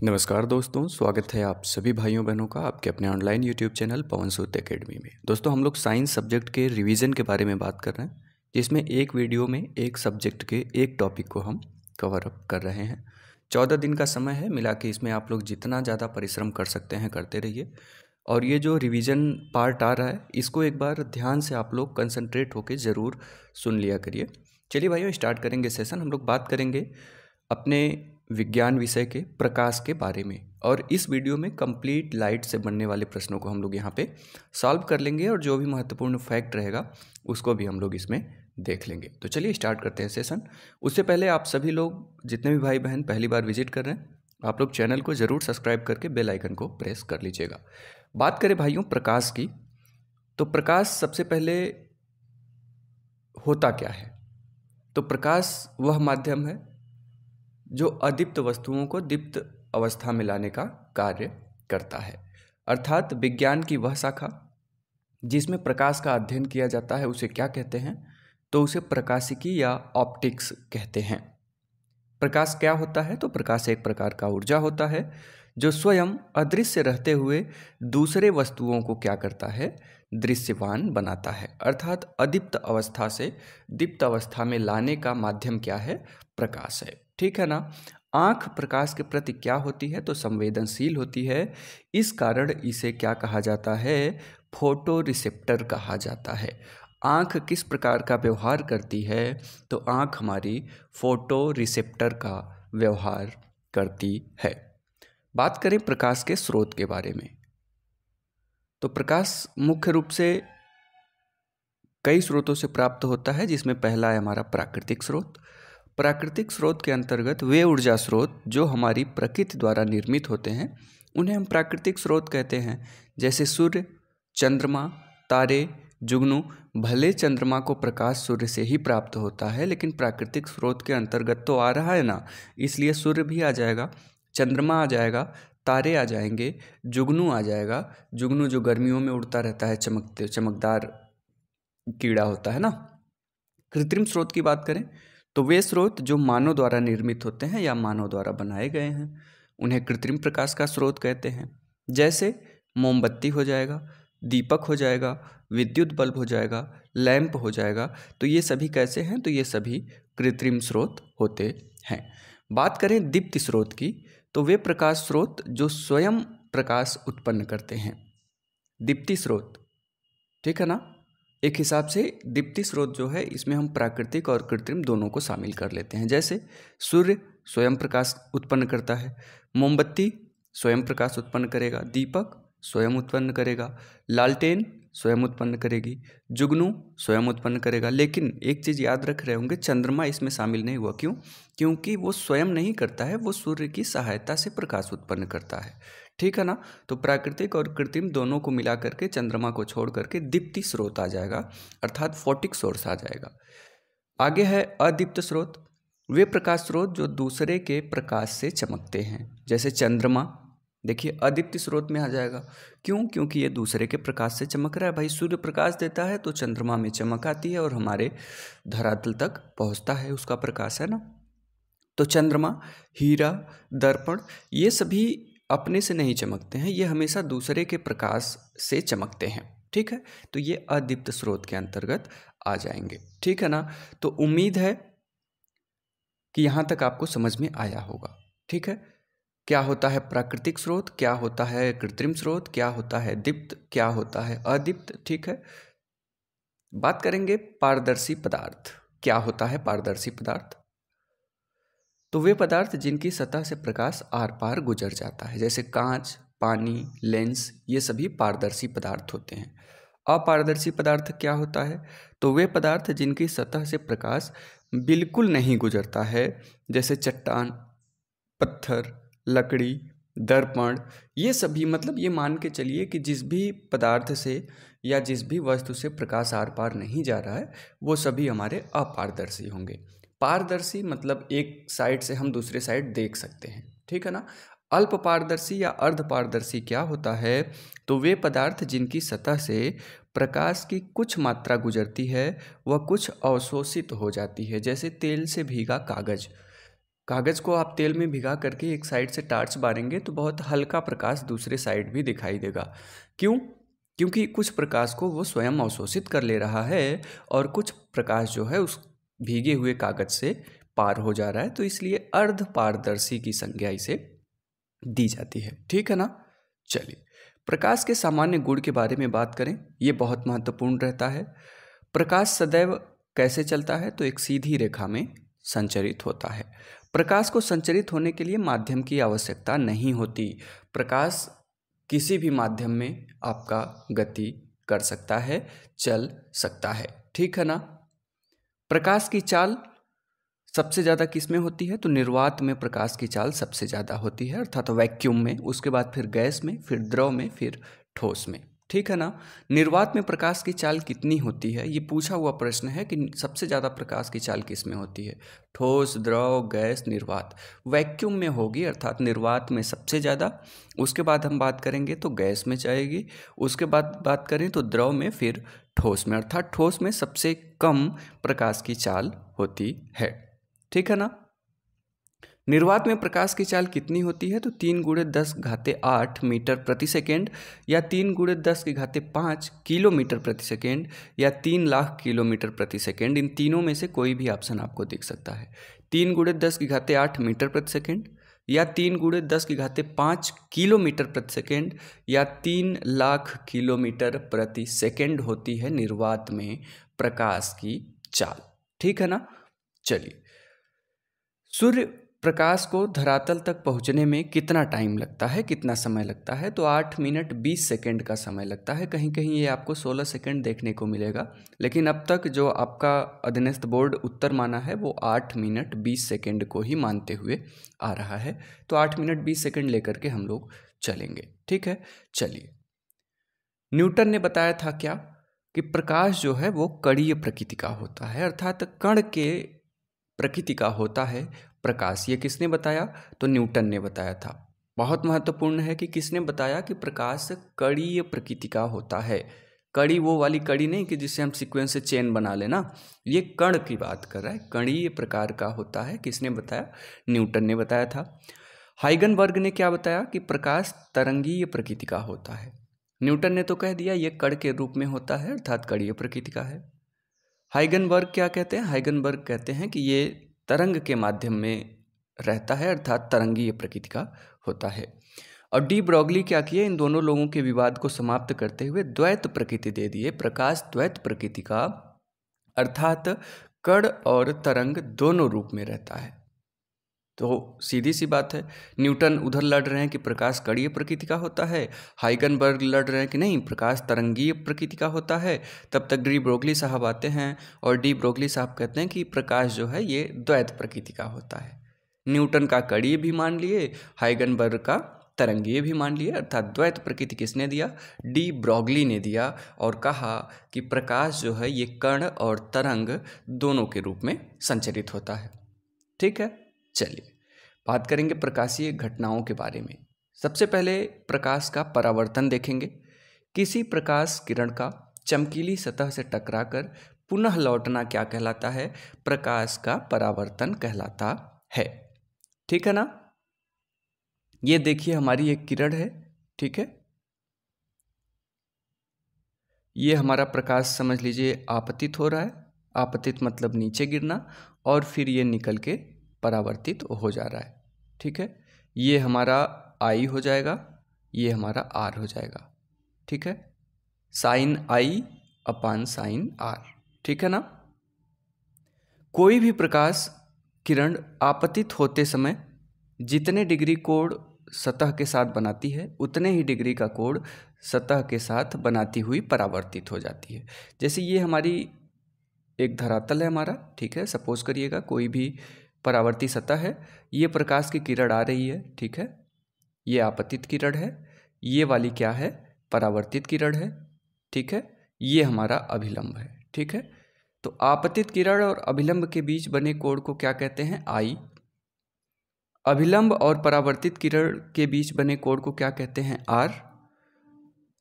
नमस्कार दोस्तों, स्वागत है आप सभी भाइयों बहनों का आपके अपने ऑनलाइन यूट्यूब चैनल पवन सूत एकेडमी में। दोस्तों, हम लोग साइंस सब्जेक्ट के रिवीजन के बारे में बात कर रहे हैं, जिसमें एक वीडियो में एक सब्जेक्ट के एक टॉपिक को हम कवर अप कर रहे हैं। 14 दिन का समय है, मिला के इसमें आप लोग जितना ज़्यादा परिश्रम कर सकते हैं करते रहिए। और ये जो रिवीजन पार्ट आ रहा है, इसको एक बार ध्यान से आप लोग कंसंट्रेट होकर ज़रूर सुन लिया करिए। चलिए भाइयों, स्टार्ट करेंगे सेशन। हम लोग बात करेंगे अपने विज्ञान विषय के प्रकाश के बारे में, और इस वीडियो में कंप्लीट लाइट से बनने वाले प्रश्नों को हम लोग यहाँ पे सॉल्व कर लेंगे, और जो भी महत्वपूर्ण फैक्ट रहेगा उसको भी हम लोग इसमें देख लेंगे। तो चलिए स्टार्ट करते हैं सेशन। उससे पहले आप सभी लोग जितने भी भाई बहन पहली बार विजिट कर रहे हैं, आप लोग चैनल को ज़रूर सब्सक्राइब करके बेल आइकन को प्रेस कर लीजिएगा। बात करें भाइयों प्रकाश की, तो प्रकाश सबसे पहले होता क्या है? तो प्रकाश वह माध्यम है जो अदीप्त वस्तुओं को दीप्त अवस्था में लाने का कार्य करता है। अर्थात विज्ञान की वह शाखा जिसमें प्रकाश का अध्ययन किया जाता है, उसे क्या कहते हैं? तो उसे प्रकाशिकी या ऑप्टिक्स कहते हैं। प्रकाश क्या होता है? तो प्रकाश एक प्रकार का ऊर्जा होता है जो स्वयं अदृश्य रहते हुए दूसरे वस्तुओं को क्या करता है? दृश्यवान बनाता है। अर्थात अदीप्त अवस्था से दीप्त अवस्था में लाने का माध्यम क्या है? प्रकाश है। ठीक है ना। आँख प्रकाश के प्रति क्या होती है? तो संवेदनशील होती है। इस कारण इसे क्या कहा जाता है? फोटो रिसेप्टर कहा जाता है। आँख किस प्रकार का व्यवहार करती है? तो आँख हमारी फोटो रिसेप्टर का व्यवहार करती है। बात करें प्रकाश के स्रोत के बारे में, तो प्रकाश मुख्य रूप से कई स्रोतों से प्राप्त होता है, जिसमें पहला है हमारा प्राकृतिक स्रोत। प्राकृतिक स्रोत के अंतर्गत वे ऊर्जा स्रोत जो हमारी प्रकृति द्वारा निर्मित होते हैं, उन्हें हम प्राकृतिक स्रोत कहते हैं। जैसे सूर्य, चंद्रमा, तारे, जुगनू। भले चंद्रमा को प्रकाश सूर्य से ही प्राप्त होता है, लेकिन प्राकृतिक स्रोत के अंतर्गत तो आ रहा है ना, इसलिए सूर्य भी आ जाएगा, चंद्रमा आ जाएगा, तारे आ जाएंगे, जुगनू आ जाएगा। जुगनू जो गर्मियों में उड़ता रहता है, चमकदार कीड़ा होता है ना। कृत्रिम स्रोत की बात करें तो वे स्रोत जो मानव द्वारा निर्मित होते हैं या मानव द्वारा बनाए गए हैं, उन्हें कृत्रिम प्रकाश का स्रोत कहते हैं। जैसे मोमबत्ती हो जाएगा, दीपक हो जाएगा, विद्युत बल्ब हो जाएगा, लैंप हो जाएगा। तो ये सभी कैसे हैं? तो ये सभी कृत्रिम स्रोत होते हैं। बात करें दीप्ति स्रोत की, तो वे प्रकाश स्रोत जो स्वयं प्रकाश उत्पन्न करते हैं, दीप्ति स्रोत। ठीक है ना। एक हिसाब से दीप्ति स्रोत जो है, इसमें हम प्राकृतिक और कृत्रिम दोनों को शामिल कर लेते हैं। जैसे सूर्य स्वयं प्रकाश उत्पन्न करता है, मोमबत्ती स्वयं प्रकाश उत्पन्न करेगा, दीपक स्वयं उत्पन्न करेगा, लालटेन स्वयं उत्पन्न करेगी, जुगनू स्वयं उत्पन्न करेगा। लेकिन एक चीज़ याद रख रहे होंगे, चंद्रमा इसमें शामिल नहीं हुआ। क्यों? क्योंकि वो स्वयं नहीं करता है, वो सूर्य की सहायता से प्रकाश उत्पन्न करता है। ठीक है ना। तो प्राकृतिक और कृत्रिम दोनों को मिला करके चंद्रमा को छोड़ करके दीप्ति स्रोत आ जाएगा, अर्थात फोटिक सोर्स आ जाएगा। आगे है अदीप्त स्रोत। वे प्रकाश स्रोत जो दूसरे के प्रकाश से चमकते हैं। जैसे चंद्रमा, देखिए अदीप्त स्रोत में आ जाएगा। क्यों? क्योंकि ये दूसरे के प्रकाश से चमक रहा है। भाई सूर्य प्रकाश देता है तो चंद्रमा में चमक आती है और हमारे धरातल तक पहुँचता है उसका प्रकाश, है ना। तो चंद्रमा, हीरा, दर्पण, ये सभी अपने से नहीं चमकते हैं, ये हमेशा दूसरे के प्रकाश से चमकते हैं। ठीक है। तो ये अदीप्त स्रोत के अंतर्गत आ जाएंगे। ठीक है ना। तो उम्मीद है कि यहाँ तक आपको समझ में आया होगा। ठीक है। क्या होता है प्राकृतिक स्रोत, क्या होता है कृत्रिम स्रोत, क्या होता है दीप्त, क्या होता है अदीप्त। ठीक है। बात करेंगे पारदर्शी पदार्थ। क्या होता है पारदर्शी पदार्थ? तो वे पदार्थ जिनकी सतह से प्रकाश आर पार गुजर जाता है, जैसे कांच, पानी, लेंस, ये सभी पारदर्शी पदार्थ होते हैं। अपारदर्शी पदार्थ क्या होता है? तो वे पदार्थ जिनकी सतह से प्रकाश बिल्कुल नहीं गुजरता है, जैसे चट्टान, पत्थर, लकड़ी, दर्पण। ये सभी मतलब ये मान के चलिए कि जिस भी पदार्थ से या जिस भी वस्तु से प्रकाश आर पार नहीं जा रहा है, वो सभी हमारे अपारदर्शी होंगे। पारदर्शी मतलब एक साइड से हम दूसरे साइड देख सकते हैं। ठीक है ना। अल्प पारदर्शी या अर्ध पारदर्शी क्या होता है? तो वे पदार्थ जिनकी सतह से प्रकाश की कुछ मात्रा गुजरती है, वह कुछ अवशोषित हो जाती है, जैसे तेल से भीगा कागज। कागज़ को आप तेल में भिगा करके एक साइड से टार्च मारेंगे तो बहुत हल्का प्रकाश दूसरे साइड भी दिखाई देगा। क्यों? क्योंकि कुछ प्रकाश को वो स्वयं अवशोषित कर ले रहा है और कुछ प्रकाश जो है उस भीगे हुए कागज़ से पार हो जा रहा है, तो इसलिए अर्ध पारदर्शी की संज्ञा इसे दी जाती है। ठीक है ना? चलिए, प्रकाश के सामान्य गुण के बारे में बात करें, ये बहुत महत्वपूर्ण रहता है। प्रकाश सदैव कैसे चलता है? तो एक सीधी रेखा में संचरित होता है। प्रकाश को संचरित होने के लिए माध्यम की आवश्यकता नहीं होती। प्रकाश किसी भी माध्यम में आपका गति कर सकता है, चल सकता है। ठीक है ना? प्रकाश की चाल सबसे ज़्यादा किस में होती है? तो निर्वात में प्रकाश की चाल सबसे ज़्यादा होती है, अर्थात वैक्यूम में, उसके बाद फिर गैस में, फिर द्रव में, फिर ठोस में। ठीक है ना? निर्वात में प्रकाश की चाल कितनी होती है? ये पूछा हुआ प्रश्न है कि सबसे ज़्यादा प्रकाश की चाल किस में होती है? ठोस, द्रव, गैस, निर्वात। वैक्यूम में होगी, अर्थात निर्वात में सबसे ज़्यादा, उसके बाद हम बात करेंगे तो गैस में जाएगी, उसके बाद बात करें तो द्रव में, फिर ठोस में, अर्थात ठोस में सबसे कम प्रकाश की चाल होती है। ठीक है ना? निर्वात में प्रकाश की चाल कितनी होती है? तो 3×10⁸ मीटर प्रति सेकेंड, या 3×10⁵ किलोमीटर प्रति सेकेंड, या 3,00,000 किलोमीटर प्रति सेकेंड। इन तीनों में से कोई भी ऑप्शन आपको दिख सकता है। 3×10⁸ मीटर प्रति सेकेंड, या 3×10⁵ किलोमीटर प्रति सेकेंड, या 3,00,000 किलोमीटर प्रति सेकेंड होती है निर्वात में प्रकाश की चाल। ठीक है ना? चलिए, सूर्य प्रकाश को धरातल तक पहुंचने में कितना टाइम लगता है, कितना समय लगता है? तो 8 मिनट 20 सेकेंड का समय लगता है। कहीं कहीं ये आपको 16 सेकेंड देखने को मिलेगा, लेकिन अब तक जो आपका अधीनस्थ बोर्ड उत्तर माना है वो 8 मिनट 20 सेकेंड को ही मानते हुए आ रहा है। तो 8 मिनट 20 सेकेंड लेकर के हम लोग चलेंगे। ठीक है, चलिए। न्यूटन ने बताया था क्या? कि प्रकाश जो है वो कणीय प्रकृति का होता है, अर्थात कण के प्रकृति का होता है प्रकाश। ये किसने बताया? तो न्यूटन ने बताया था। बहुत महत्वपूर्ण है कि किसने बताया कि प्रकाश कणीय प्रकृति का होता है। कड़ी वो वाली कड़ी नहीं कि जिससे हम सीक्वेंस से चेन बना लेना, ये कण की बात कर रहा है, कणीय प्रकार का होता है। किसने बताया? न्यूटन ने बताया था। हाइगनबर्ग ने क्या बताया? कि प्रकाश तरंगीय प्रकृति का होता है। न्यूटन ने तो कह दिया ये कण के रूप में होता है, अर्थात कणीय प्रकृति का है। हाइगनबर्ग क्या कहते हैं? हाइगनबर्ग कहते हैं कि ये तरंग के माध्यम में रहता है, अर्थात तरंगीय प्रकृति का होता है। और डी ब्रॉगली क्या किए? इन दोनों लोगों के विवाद को समाप्त करते हुए द्वैत प्रकृति दे दिए। प्रकाश द्वैत प्रकृति का, अर्थात कण और तरंग दोनों रूप में रहता है। तो सीधी सी बात है, न्यूटन उधर लड़ रहे हैं कि प्रकाश कणीय प्रकृति का होता है, हाइगनबर्ग लड़ रहे हैं कि नहीं प्रकाश तरंगीय प्रकृति का होता है। तब तक डी ब्रोगली साहब आते हैं और डी ब्रोगली साहब कहते हैं कि प्रकाश जो है ये द्वैत प्रकृति का होता है। न्यूटन का कणीय भी मान लिए, हाइगनबर्ग का तरंगीय भी मान लिए, अर्थात द्वैत प्रकृति किसने दिया? डी ब्रोगली ने दिया, और कहा कि प्रकाश जो है ये कण और तरंग दोनों के रूप में संचरित होता है। ठीक है, चलिए बात करेंगे प्रकाशीय घटनाओं के बारे में। सबसे पहले प्रकाश का परावर्तन देखेंगे। किसी प्रकाश किरण का चमकीली सतह से टकराकर पुनः लौटना क्या कहलाता है? प्रकाश का परावर्तन कहलाता है। ठीक है ना? ये देखिए हमारी एक किरण है, ठीक है, ये हमारा प्रकाश समझ लीजिए आपतित हो रहा है। आपतित मतलब नीचे गिरना, और फिर ये निकल के परावर्तित हो जा रहा है। ठीक है, ये हमारा आई हो जाएगा, ये हमारा आर हो जाएगा। ठीक है, sine i upon sine r. ठीक है ना? कोई भी प्रकाश किरण आपतित होते समय जितने डिग्री कोण सतह के साथ बनाती है उतने ही डिग्री का कोण सतह के साथ बनाती हुई परावर्तित हो जाती है। जैसे ये हमारी एक धरातल है हमारा, ठीक है, सपोज करिएगा कोई भी परावर्ती सतह है, ये प्रकाश की किरण आ रही है, ठीक है, ये आपतित किरण है, ये वाली क्या है? परावर्तित किरण है। ठीक है, ये हमारा अभिलंब है। ठीक है, तो आपतित किरण और अभिलंब के बीच बने कोण को क्या कहते हैं? आई। अभिलंब और परावर्तित किरण के बीच बने कोण को क्या कहते हैं? आर।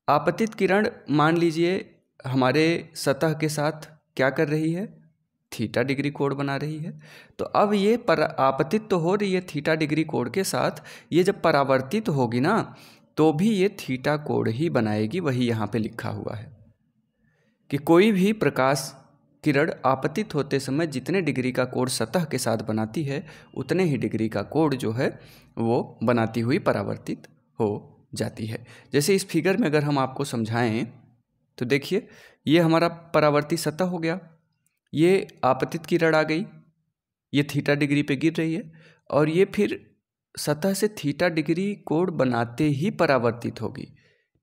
आपतित किरण मान लीजिए हमारे सतह के साथ क्या कर रही है? थीटा डिग्री कोण बना रही है। तो अब ये आपतित तो हो रही है थीटा डिग्री कोण के साथ, ये जब परावर्तित होगी ना तो भी ये थीटा कोण ही बनाएगी। वही यहाँ पे लिखा हुआ है कि कोई भी प्रकाश किरण आपतित होते समय जितने डिग्री का कोण सतह के साथ बनाती है उतने ही डिग्री का कोण जो है वो बनाती हुई परावर्तित हो जाती है। जैसे इस फिगर में अगर हम आपको समझाएं तो देखिए, ये हमारा परावर्तित सतह हो गया, ये आपतित किरण आ गई, ये थीटा डिग्री पे गिर रही है और ये फिर सतह से थीटा डिग्री कोण बनाते ही परावर्तित होगी।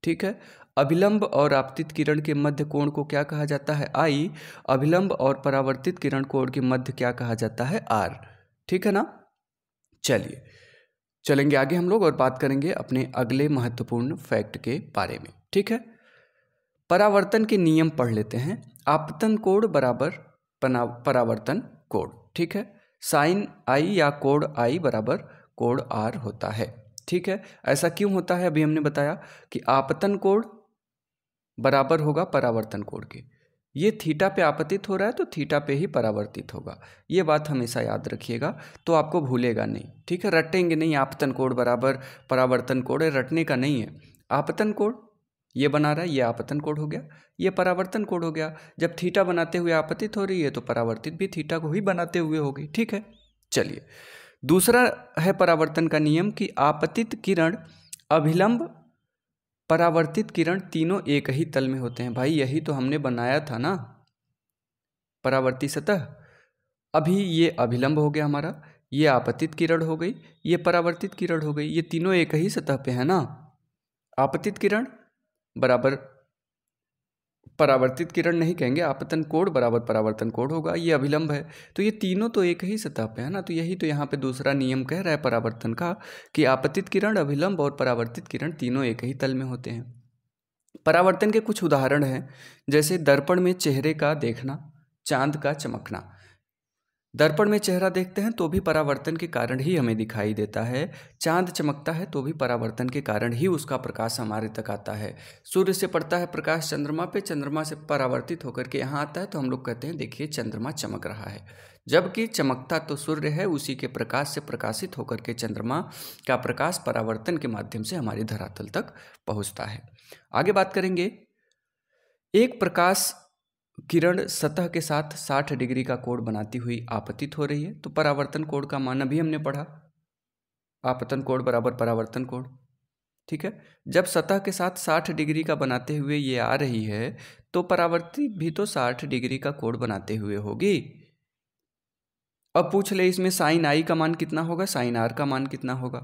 ठीक है। अभिलंब और आपतित किरण के मध्य कोण को क्या कहा जाता है? आई। अभिलंब और परावर्तित किरण कोण के मध्य क्या कहा जाता है? आर। ठीक है ना। चलिए चलेंगे आगे हम लोग और बात करेंगे अपने अगले महत्वपूर्ण फैक्ट के बारे में। ठीक है। परावर्तन के नियम पढ़ लेते हैं। आपतन कोण बराबर परावर्तन कोण। ठीक है। साइन आई या कोण आई बराबर कोण आर होता है। ठीक है। ऐसा क्यों होता है? अभी हमने बताया कि आपतन कोण बराबर होगा परावर्तन कोण के। ये थीटा पे आपतित हो रहा है तो थीटा पे ही परावर्तित होगा। ये बात हमेशा याद रखिएगा तो आपको भूलेगा नहीं। ठीक है। रटेंगे नहीं आपतन कोण बराबर परावर्तन कोण, रटने का नहीं है। आपतन कोण ये बना रहा है, ये आपतन कोण हो गया, ये परावर्तन कोण हो गया। जब थीटा बनाते हुए आपतित हो रही है तो परावर्तित भी थीटा को ही बनाते हुए होगी। ठीक है। चलिए दूसरा है परावर्तन का नियम कि आपतित किरण, अभिलंब, परावर्तित किरण तीनों एक ही तल में होते हैं। भाई यही तो हमने बनाया था ना परावर्तित सतह। अभी ये अभिलंब हो गया हमारा, ये आपतित किरण हो गई, ये परावर्तित किरण हो गई, ये तीनों एक ही सतह पे है ना। आपतित किरण बराबर परावर्तित किरण नहीं कहेंगे, आपतन कोण बराबर परावर्तन कोण होगा। ये अभिलंब है तो ये तीनों तो एक ही सतह पे है ना। तो यही तो यहाँ पे दूसरा नियम कह रहा है परावर्तन का कि आपतित किरण, अभिलंब और परावर्तित किरण तीनों एक ही तल में होते हैं। परावर्तन के कुछ उदाहरण हैं, जैसे दर्पण में चेहरे का देखना, चांद का चमकना। दर्पण में चेहरा देखते हैं तो भी परावर्तन के कारण ही हमें दिखाई देता है। चांद चमकता है तो भी परावर्तन के कारण ही उसका प्रकाश हमारे तक आता है। सूर्य से पड़ता है प्रकाश चंद्रमा पे, चंद्रमा से परावर्तित होकर के यहाँ आता है तो हम लोग कहते हैं देखिए चंद्रमा चमक रहा है। जबकि चमकता तो सूर्य है, उसी के प्रकाश से प्रकाशित होकर के चंद्रमा का प्रकाश परावर्तन के माध्यम से हमारे धरातल तक पहुँचता है। आगे बात करेंगे। एक प्रकाश किरण सतह के साथ 60 डिग्री का कोण बनाती हुई आपतित हो रही है तो परावर्तन कोण का मान अभी हमने पढ़ा, आपतन कोण बराबर परावर्तन कोण। ठीक है। जब सतह के साथ 60 डिग्री का बनाते हुए ये आ रही है तो परावर्तित भी तो 60 डिग्री का कोण बनाते हुए होगी। अब पूछ ले इसमें साइन आई का मान कितना होगा, साइन आर का मान कितना होगा।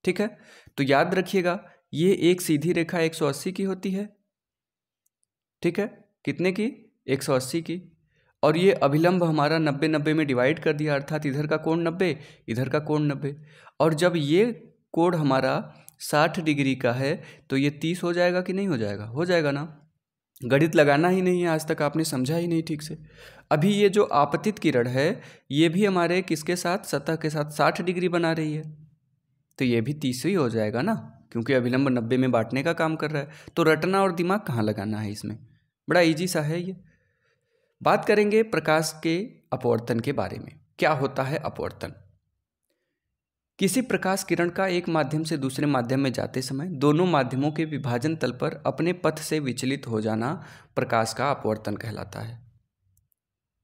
ठीक है। तो याद रखिएगा ये एक सीधी रेखा 180 की होती है। ठीक है। कितने की? 180 की। और ये अभिलंब हमारा 90-90 में डिवाइड कर दिया, अर्थात इधर का कोण 90, इधर का कोण 90। और जब ये कोण हमारा 60 डिग्री का है तो ये 30 हो जाएगा कि नहीं हो जाएगा? हो जाएगा ना। गणित लगाना ही नहीं है, आज तक आपने समझा ही नहीं ठीक से। अभी ये जो आपतित किरण है ये भी हमारे किसके साथ, सतह के साथ 60 डिग्री बना रही है तो ये भी 30 ही हो जाएगा ना, क्योंकि अभिलंब 90 में बांटने का काम कर रहा है। तो रटना और दिमाग कहाँ लगाना है इसमें, बड़ा इजी सा है ये। बात करेंगे प्रकाश के अपवर्तन के बारे में। क्या होता है अपवर्तन? किसी प्रकाश किरण का एक माध्यम से दूसरे माध्यम में जाते समय दोनों माध्यमों के विभाजन तल पर अपने पथ से विचलित हो जाना प्रकाश का अपवर्तन कहलाता है।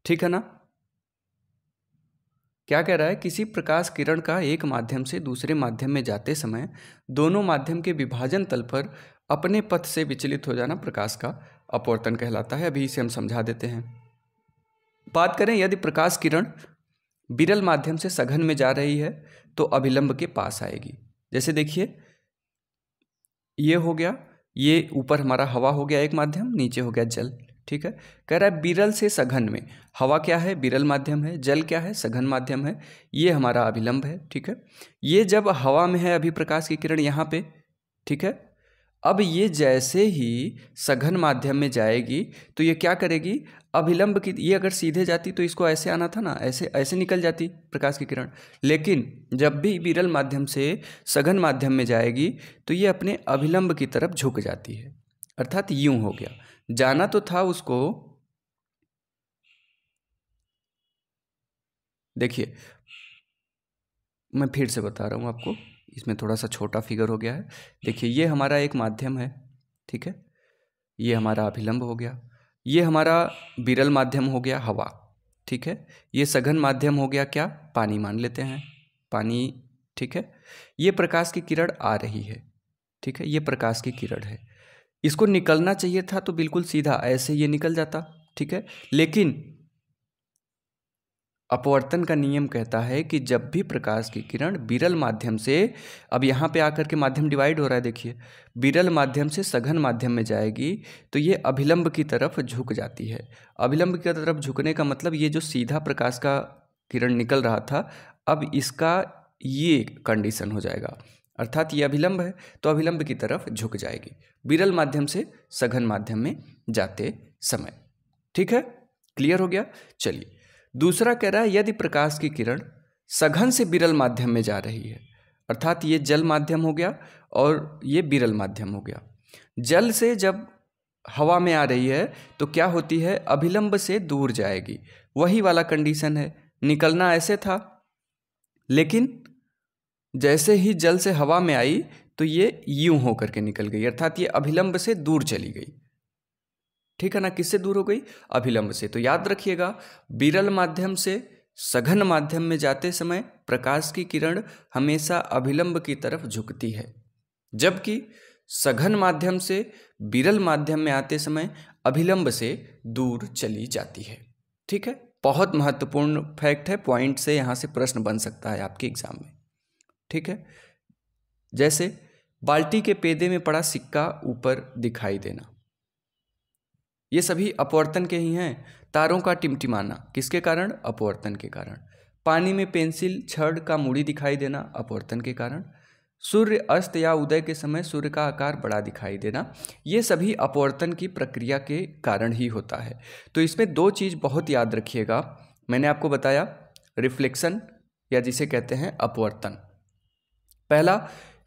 ठीक है ना। क्या कह रहा है? किसी प्रकाश किरण का एक माध्यम से दूसरे माध्यम में जाते समय दोनों माध्यम के विभाजन तल पर अपने पथ से विचलित हो जाना प्रकाश का अपवर्तन कहलाता है। अभी इसे हम समझा देते हैं। बात करें यदि प्रकाश किरण विरल माध्यम से सघन में जा रही है तो अभिलंब के पास आएगी। जैसे देखिए ये हो गया, ये ऊपर हमारा हवा हो गया एक माध्यम, नीचे हो गया जल। ठीक है। कह रहा है विरल से सघन में, हवा क्या है? विरल माध्यम है, जल क्या है? सघन माध्यम है। ये हमारा अभिलंब है। ठीक है। ये जब हवा में है अभी प्रकाश की किरण यहाँ पे, ठीक है। अब ये जैसे ही सघन माध्यम में जाएगी तो ये क्या करेगी? अभिलंब की, ये अगर सीधे जाती तो इसको ऐसे आना था ना, ऐसे ऐसे निकल जाती प्रकाश की किरण। लेकिन जब भी विरल माध्यम से सघन माध्यम में जाएगी तो ये अपने अभिलंब की तरफ झुक जाती है, अर्थात यूं हो गया। जाना तो था उसको देखिए मैं फिर से बता रहा हूँ आपको, इसमें थोड़ा सा छोटा फिगर हो गया है। देखिए ये हमारा एक माध्यम है, ठीक है, ये हमारा अभिलंब हो गया, ये हमारा विरल माध्यम हो गया हवा, ठीक है, ये सघन माध्यम हो गया क्या, पानी मान लेते हैं, पानी, ठीक है। ये प्रकाश की किरण आ रही है, ठीक है, ये प्रकाश की किरण है, इसको निकलना चाहिए था तो बिल्कुल सीधा ऐसे ये निकल जाता, ठीक है, लेकिन अपवर्तन का नियम कहता है कि जब भी प्रकाश की किरण विरल माध्यम से, अब यहाँ पे आकर के माध्यम डिवाइड हो रहा है, देखिए विरल माध्यम से सघन माध्यम में जाएगी तो ये अभिलंब की तरफ झुक जाती है। अभिलंब की तरफ झुकने का मतलब ये जो सीधा प्रकाश का किरण निकल रहा था, अब इसका ये कंडीशन हो जाएगा, अर्थात ये अभिलंब है तो अभिलंब की तरफ झुक जाएगी विरल माध्यम से सघन माध्यम में जाते समय, ठीक है, क्लियर हो गया। चलिए दूसरा कह रहा है यदि प्रकाश की किरण सघन से विरल माध्यम में जा रही है, अर्थात ये जल माध्यम हो गया और ये विरल माध्यम हो गया, जल से जब हवा में आ रही है तो क्या होती है, अभिलंब से दूर जाएगी, वही वाला कंडीशन है, निकलना ऐसे था लेकिन जैसे ही जल से हवा में आई तो ये यूं होकर के निकल गई, अर्थात ये अभिलंब से दूर चली गई, ठीक है ना। किससे दूर हो गई, अभिलंब से। तो याद रखिएगा विरल माध्यम से सघन माध्यम में जाते समय प्रकाश की किरण हमेशा अभिलंब की तरफ झुकती है, जबकि सघन माध्यम से विरल माध्यम में आते समय अभिलंब से दूर चली जाती है, ठीक है। बहुत महत्वपूर्ण फैक्ट है, पॉइंट से यहाँ से प्रश्न बन सकता है आपके एग्जाम में, ठीक है। जैसे बाल्टी के पेदे में पड़ा सिक्का ऊपर दिखाई देना, ये सभी अपवर्तन के ही हैं। तारों का टिमटिमाना किसके कारण, अपवर्तन के कारण। पानी में पेंसिल छड़ का मूड़ी दिखाई देना, अपवर्तन के कारण। सूर्य अस्त या उदय के समय सूर्य का आकार बड़ा दिखाई देना, ये सभी अपवर्तन की प्रक्रिया के कारण ही होता है। तो इसमें दो चीज़ बहुत याद रखिएगा, मैंने आपको बताया रिफ्लेक्शन या जिसे कहते हैं अपवर्तन। पहला,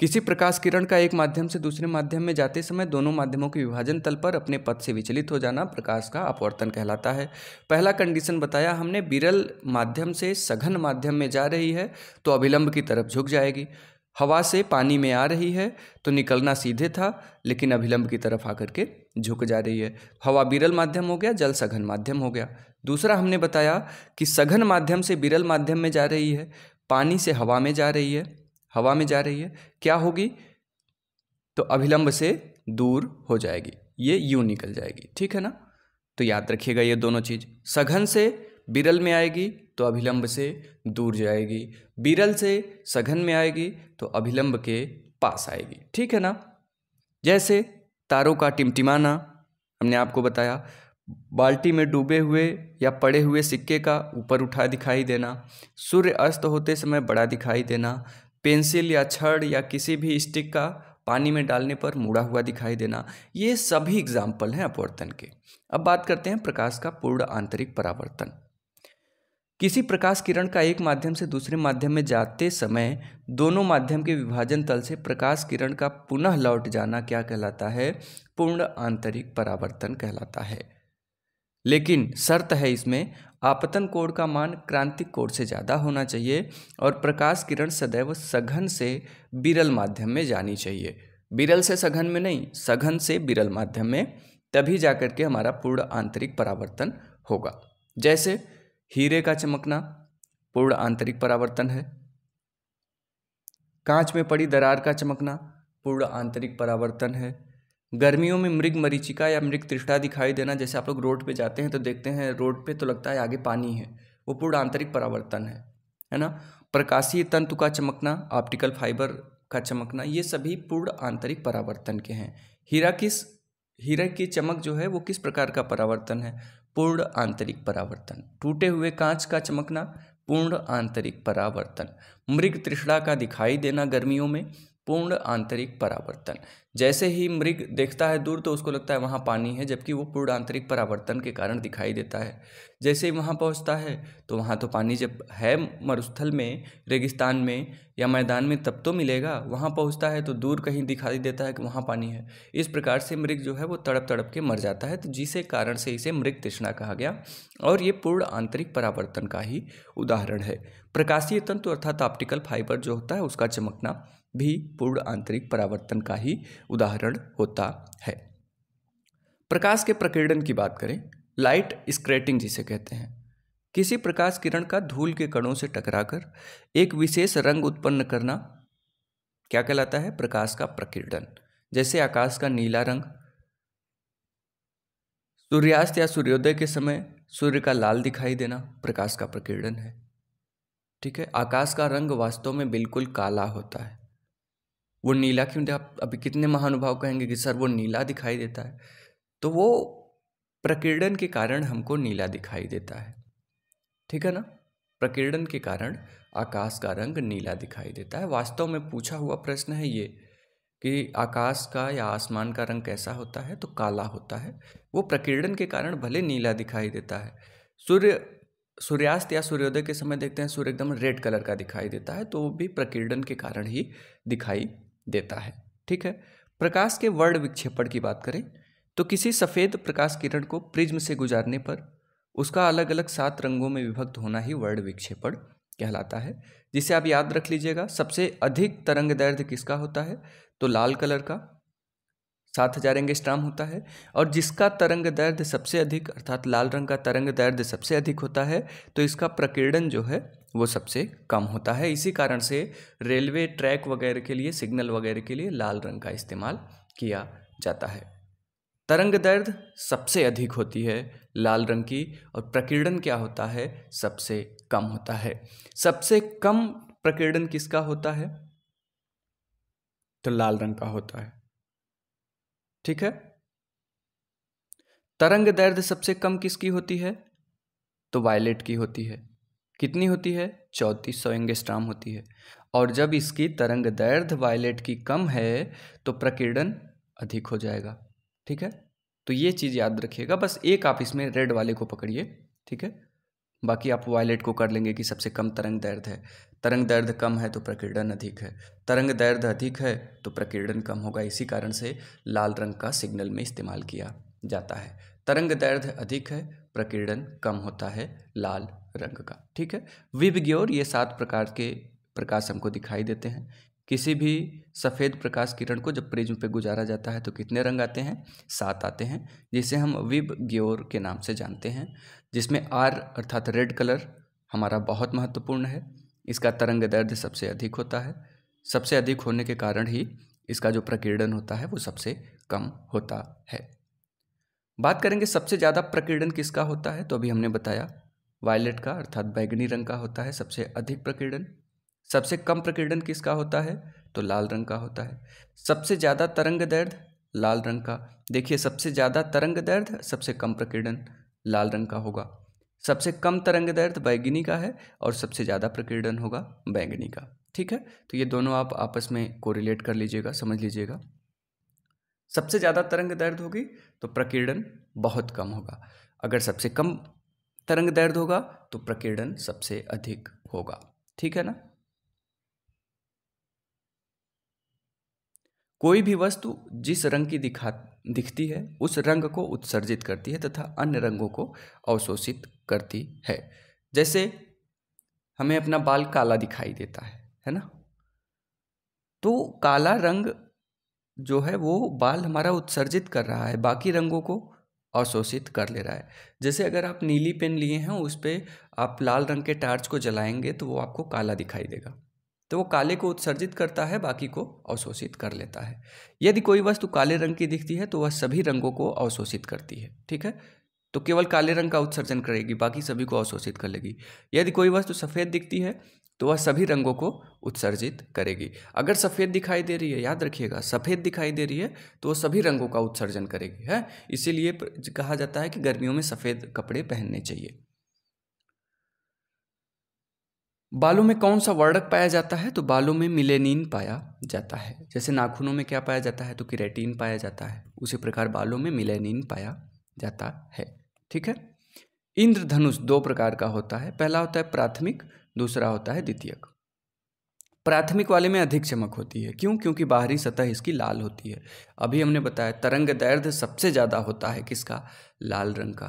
किसी प्रकाश किरण का एक माध्यम से दूसरे माध्यम में जाते समय दोनों माध्यमों के विभाजन तल पर अपने पथ से विचलित हो जाना प्रकाश का अपवर्तन कहलाता है। पहला कंडीशन बताया हमने, विरल माध्यम से सघन माध्यम में जा रही है तो अभिलंब की तरफ झुक जाएगी, हवा से पानी में आ रही है तो निकलना सीधे था लेकिन अभिलंब की तरफ आकर के झुक जा रही है। हवा विरल माध्यम हो गया, जल सघन माध्यम हो गया। दूसरा हमने बताया कि सघन माध्यम से विरल माध्यम में जा रही है, पानी से हवा में जा रही है, हवा में जा रही है, क्या होगी, तो अभिलंब से दूर हो जाएगी, ये यूं निकल जाएगी, ठीक है ना। तो याद रखिएगा ये दोनों चीज, सघन से विरल में आएगी तो अभिलंब से दूर जाएगी, विरल से सघन में आएगी तो अभिलंब के पास आएगी, ठीक है ना। जैसे तारों का टिमटिमाना हमने आपको बताया, बाल्टी में डूबे हुए या पड़े हुए सिक्के का ऊपर उठा दिखाई देना, सूर्य अस्त होते समय बड़ा दिखाई देना, पेंसिल या छड़ या किसी भी स्टिक का पानी में डालने पर मुड़ा हुआ दिखाई देना, ये सभी एग्जाम्पल हैं अपवर्तन के। अब बात करते हैं प्रकाश का पूर्ण आंतरिक परावर्तन। किसी प्रकाश किरण का एक माध्यम से दूसरे माध्यम में जाते समय दोनों माध्यम के विभाजन तल से प्रकाश किरण का पुनः लौट जाना क्या कहलाता है, पूर्ण आंतरिक परावर्तन कहलाता है। लेकिन शर्त है इसमें, आपतन कोण का मान क्रांतिक कोण से ज़्यादा होना चाहिए और प्रकाश किरण सदैव सघन से विरल माध्यम में जानी चाहिए, विरल से सघन में नहीं, सघन से विरल माध्यम में, तभी जाकर के हमारा पूर्ण आंतरिक परावर्तन होगा। जैसे हीरे का चमकना पूर्ण आंतरिक परावर्तन है, कांच में पड़ी दरार का चमकना पूर्ण आंतरिक परावर्तन है, गर्मियों में मृग मरीचिका या मृग तृष्णा दिखाई देना, जैसे आप लोग रोड पे जाते हैं तो देखते हैं रोड पे तो लगता है आगे पानी है, वो पूर्ण आंतरिक परावर्तन है ना। प्रकाशीय तंतु का चमकना, ऑप्टिकल फाइबर का चमकना, ये सभी पूर्ण आंतरिक परावर्तन के हैं। हीरा की चमक जो है वो किस प्रकार का परावर्तन है, पूर्ण आंतरिक परावर्तन। टूटे हुए कांच का चमकना पूर्ण आंतरिक परावर्तन। मृग तृष्णा का दिखाई देना गर्मियों में पूर्ण आंतरिक परावर्तन। जैसे ही मृग देखता है दूर तो उसको लगता है वहाँ पानी है, जबकि वो पूर्ण आंतरिक परावर्तन के कारण दिखाई देता है। जैसे ही वहाँ पहुँचता है तो वहाँ तो पानी जब है मरुस्थल में, रेगिस्तान में या मैदान में तब तो मिलेगा, वहाँ पहुँचता है तो दूर कहीं दिखाई देता है कि वहाँ पानी है। इस प्रकार से मृग जो है वो तड़प तड़प के मर जाता है, तो जिसे कारण से इसे मृग तृष्णा कहा गया और ये पूर्ण आंतरिक परावर्तन का ही उदाहरण है। प्रकाशीय तंतु अर्थात ऑप्टिकल फाइबर जो होता है उसका चमकना भी पूर्ण आंतरिक परावर्तन का ही उदाहरण होता है। प्रकाश के प्रकीर्णन की बात करें, लाइट स्कैटरिंग जिसे कहते हैं, किसी प्रकाश किरण का धूल के कणों से टकराकर एक विशेष रंग उत्पन्न करना क्या कहलाता है? प्रकाश का प्रकीर्णन। जैसे आकाश का नीला रंग, सूर्यास्त या सूर्योदय के समय सूर्य का लाल दिखाई देना प्रकाश का प्रकीर्णन है। ठीक है, आकाश का रंग वास्तव में बिल्कुल काला होता है। वो नीला क्यों? आप अभी कितने महानुभाव कहेंगे कि सर वो नीला दिखाई देता है, तो वो प्रकीर्णन के कारण हमको नीला दिखाई देता है। ठीक है ना, प्रकीर्णन के कारण आकाश का रंग नीला दिखाई देता है। वास्तव में पूछा हुआ प्रश्न है ये कि आकाश का या आसमान का रंग कैसा होता है, तो काला होता है। वो प्रकीर्णन के कारण भले नीला दिखाई देता है। सूर्यास्त या सूर्योदय के समय देखते हैं सूर्य एकदम रेड कलर का दिखाई देता है, तो वो भी प्रकीर्णन के कारण ही दिखाई देता है। ठीक है, प्रकाश के वर्ण विक्षेपण की बात करें तो किसी सफ़ेद प्रकाश किरण को प्रिज्म से गुजारने पर उसका अलग अलग 7 रंगों में विभक्त होना ही वर्ण विक्षेपण कहलाता है, जिसे आप याद रख लीजिएगा। सबसे अधिक तरंग दैर्ध्य किसका होता है? तो लाल कलर का 7000 एंगस्ट्रॉम होता है, और जिसका तरंग दैर्ध्य सबसे अधिक अर्थात लाल रंग का तरंग दैर्ध्य सबसे अधिक होता है तो इसका प्रकीर्णन जो है वो सबसे कम होता है। इसी कारण से रेलवे ट्रैक वगैरह के लिए, सिग्नल वगैरह के लिए लाल रंग का इस्तेमाल किया जाता है। तरंग दैर्ध्य सबसे अधिक होती है लाल रंग की, और प्रकीर्णन क्या होता है? सबसे कम होता है। सबसे कम प्रकीर्णन किसका होता है? तो लाल रंग का होता है। ठीक है, तरंग दैर्ध्य सबसे कम किसकी होती है? तो वायलेट की होती है। कितनी होती है? 3400 एंगस्ट्रॉम होती है। और जब इसकी तरंग दैर्ध्य वायलेट की कम है तो प्रकीर्णन अधिक हो जाएगा। ठीक है, तो ये चीज़ याद रखिएगा। बस एक आप इसमें रेड वाले को पकड़िए। ठीक है, बाकी आप वायलेट को कर लेंगे कि सबसे कम तरंग दैर्ध्य है। तरंग दैर्ध्य कम है तो प्रकीर्णन अधिक है, तरंग दैर्ध्य अधिक है तो प्रकीर्णन कम होगा। इसी कारण से लाल रंग का सिग्नल में इस्तेमाल किया जाता है। तरंग दैर्ध्य अधिक है, प्रकीर्णन कम होता है लाल रंग का। ठीक है, विबग्योर ये 7 प्रकार के प्रकाश हमको दिखाई देते हैं। किसी भी सफ़ेद प्रकाश किरण को जब प्रिज्म पे गुजारा जाता है तो कितने रंग आते हैं? 7 आते हैं, जिसे हम विबग्योर के नाम से जानते हैं, जिसमें आर अर्थात रेड कलर हमारा बहुत महत्वपूर्ण है। इसका तरंग दैर्ध्य सबसे अधिक होता है। सबसे अधिक होने के कारण ही इसका जो प्रकीर्णन होता है वो सबसे कम होता है। बात करेंगे सबसे ज़्यादा प्रकीर्णन किसका होता है, तो अभी हमने बताया वायलेट का अर्थात बैगनी रंग का होता है सबसे अधिक प्रकीर्णन। सबसे कम प्रकीर्णन किसका होता है? तो लाल रंग का होता है। सबसे ज़्यादा तरंग दैर्ध्य लाल रंग का। देखिए, सबसे ज़्यादा तरंग दैर्ध्य सबसे कम प्रकीर्णन लाल रंग का होगा। सबसे कम तरंग दैर्ध्य बैगनी का है और सबसे ज़्यादा प्रकीर्णन होगा बैगनी का। ठीक है, तो ये दोनों आप आपस में कोरिलेट कर लीजिएगा, समझ लीजिएगा। सबसे ज़्यादा तरंग दैर्ध्य होगी तो प्रकीर्णन बहुत कम होगा। अगर सबसे कम तरंग दैर्ध्य होगा तो प्रकीर्णन सबसे अधिक होगा। ठीक है ना। कोई भी वस्तु जिस रंग की दिखती है उस रंग को उत्सर्जित करती है तथा अन्य रंगों को अवशोषित करती है। जैसे हमें अपना बाल काला दिखाई देता है ना, तो काला रंग जो है वो बाल हमारा उत्सर्जित कर रहा है, बाकी रंगों को अवशोषित कर ले रहा है। जैसे अगर आप नीली पेन लिए हैं, उस पर आप लाल रंग के टार्च को जलाएंगे तो वो आपको काला दिखाई देगा, तो वो काले को उत्सर्जित करता है, बाकी को अवशोषित कर लेता है। यदि कोई वस्तु काले रंग की दिखती है तो वह सभी रंगों को अवशोषित करती है। ठीक है, तो केवल काले रंग का उत्सर्जन करेगी, बाकी सभी को अवशोषित कर लेगी। यदि कोई वस्तु सफ़ेद दिखती है तो वह सभी रंगों को उत्सर्जित करेगी। अगर सफ़ेद दिखाई दे रही है, याद रखिएगा, सफ़ेद दिखाई दे रही है तो वो सभी रंगों का उत्सर्जन करेगी है। इसीलिए कहा जाता है कि गर्मियों में सफ़ेद कपड़े पहनने चाहिए। बालों में कौन सा वर्णक पाया जाता है? तो बालों में मिलेनिन पाया जाता है। जैसे नाखूनों में क्या पाया जाता है? तो केराटिन पाया जाता है। उसी प्रकार बालों में मिलेनिन पाया जाता है। ठीक है। इंद्रधनुष दो प्रकार का होता है। पहला होता है प्राथमिक, दूसरा होता है द्वितीयक। प्राथमिक वाले में अधिक चमक होती है। क्यों? क्योंकि बाहरी सतह इसकी लाल होती है। अभी हमने बताया तरंग दैर्ध्य सबसे ज़्यादा होता है किसका? लाल रंग का।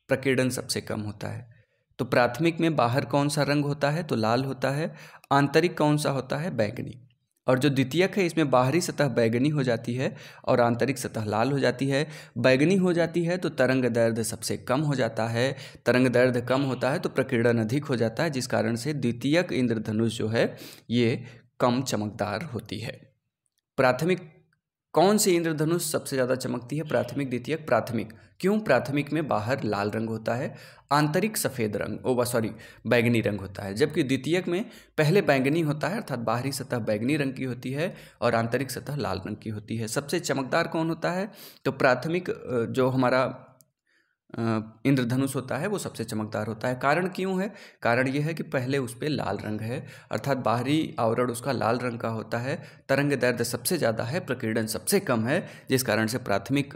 प्रकीर्णन सबसे कम होता है। तो प्राथमिक में बाहर कौन सा रंग होता है? तो लाल होता है। आंतरिक कौन सा होता है? बैगनी। और जो द्वितीयक है इसमें बाहरी सतह बैगनी हो जाती है और आंतरिक सतह लाल हो जाती है। बैगनी हो जाती है तो तरंग दैर्ध्य सबसे कम हो जाता है। तरंग दैर्ध्य कम होता है तो प्रकीर्णन अधिक हो जाता है, जिस कारण से द्वितीयक इंद्रधनुष जो है ये कम चमकदार होती है। प्राथमिक कौन सी इंद्रधनुष सबसे ज़्यादा चमकती है? प्राथमिक, द्वितीयक। प्राथमिक। क्यों? प्राथमिक में बाहर लाल रंग होता है, आंतरिक सफ़ेद रंग बैगनी रंग होता है, जबकि द्वितीयक में पहले बैगनी होता है अर्थात बाहरी सतह बैगनी रंग की होती है और आंतरिक सतह लाल रंग की होती है। सबसे चमकदार कौन होता है? तो प्राथमिक जो हमारा इंद्रधनुष होता है वो सबसे चमकदार होता है। कारण क्यों है? कारण यह है कि पहले उस पर लाल रंग है अर्थात बाहरी आवरण उसका लाल रंग का होता है। तरंग दैर्ध्य सबसे ज़्यादा है, प्रकीर्णन सबसे कम है, जिस कारण से प्राथमिक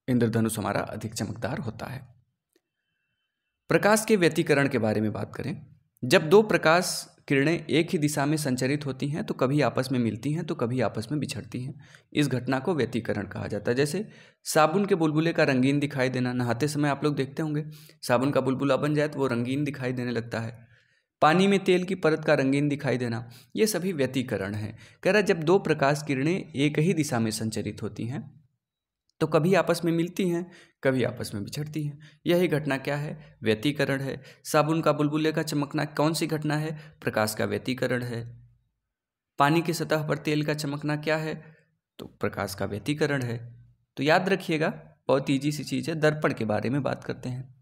इंद्रधनुष हमारा अधिक चमकदार होता है। प्रकाश के व्यतिकरण के बारे में बात करें। जब दो प्रकाश किरणें एक ही दिशा में संचरित होती हैं तो कभी आपस में मिलती हैं तो कभी आपस में बिछड़ती हैं। इस घटना को व्यतिकरण कहा जाता है। जैसे साबुन के बुलबुले का रंगीन दिखाई देना। नहाते समय आप लोग देखते होंगे साबुन का बुलबुला बन जाए तो वो रंगीन दिखाई देने लगता है। पानी में तेल की परत का रंगीन दिखाई देना, ये सभी व्यतिकरण है। कह रहा जब दो प्रकाश किरणें एक ही दिशा में संचरित होती हैं तो कभी आपस में मिलती हैं, कभी आपस में बिछड़ती हैं। यही घटना क्या है? व्यतिकरण है। साबुन का बुलबुले का चमकना कौन सी घटना है? प्रकाश का व्यतिकरण है। पानी की सतह पर तेल का चमकना क्या है? तो प्रकाश का व्यतिकरण है। तो याद रखिएगा, बहुत ईजी सी चीज़ है। दर्पण के बारे में बात करते हैं।